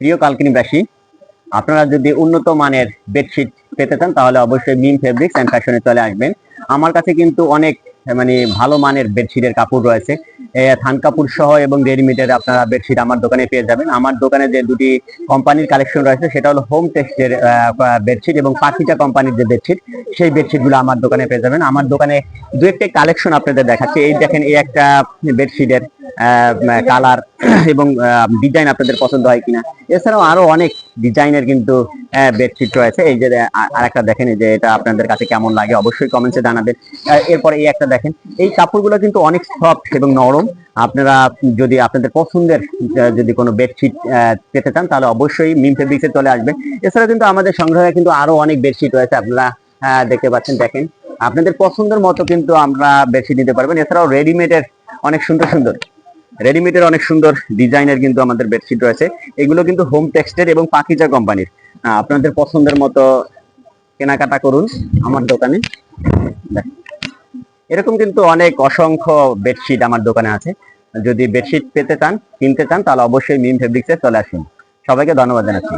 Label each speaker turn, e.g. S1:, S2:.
S1: প্রিয় কালকিনিবাসী, আপনারা যদি উন্নত মানের বেডশিট পেতে চান তাহলে অবশ্যই মিম ফেব্রিক্স এন্ড ফ্যাশনে চলে আসবেন। আমার কাছে কিন্তু অনেক ভালো মানের বেডশিটের কাপড় রয়েছে, থান কাপড় সহ এবং রেডিমেডের আপনারা বেডশিট আমার দোকানে পেয়ে যাবেন। আমার দোকানে যে দুটি কোম্পানির কালেকশন রয়েছে সেটা হলো হোম টেক্সটের বেডশিট এবং পাখিটা কোম্পানির যে বেডশিট, সেই বেডশিটগুলো আমার দোকানে পেয়ে যাবেন। আমার দোকানে দু একটা কালেকশন আপনাদের দেখাচ্ছি। এই দেখেন, এই একটা বেডশিটের কালার এবং ডিজাইন আপনাদের পছন্দ হয় কিনা। এছাড়াও আরো অনেক ডিজাইনের কিন্তু বেডশিট রয়েছে। এই যে আরেকটা দেখেন, এই যে এটা আপনাদের কাছে কেমন লাগে অবশ্যই কমেন্টসে জানাবেন। এরপরে এই একটা দেখেন, এই কাপড়গুলো কিন্তু অনেক সফট এবং নরম। আপনারা যদি আপনাদের পছন্দের যদি কোনো বেডশিট পেতে চান তাহলে অবশ্যই মিম ফেব্রিক্সে চলে আসবেন। এছাড়া কিন্তু আমাদের সংগ্রহে কিন্তু আরো অনেক বেডশিট রয়েছে, আপনারা দেখতে পাচ্ছেন। দেখেন, আপনাদের পছন্দের মতো কিন্তু আমরা বেডশিট নিতে পারবেন। এছাড়াও রেডিমেডের অনেক সুন্দর ডিজাইনের কিন্তু আমাদের বেডশিট রয়েছে। এগুলো কিন্তু হোম টেক্সটের এবং পাখিজা কোম্পানির। আপনাদের পছন্দের মতো কেনাকাটা করুন আমার দোকানে। এরকম কিন্তু অনেক অসংখ্য বেডশিট আমার দোকানে আছে। যদি বেডশিট পেতে চান, কিনতে চান, তাহলে অবশ্যই মিম ফেব্রিক্সে চলে আসুন। সবাইকে ধন্যবাদ জানাচ্ছি।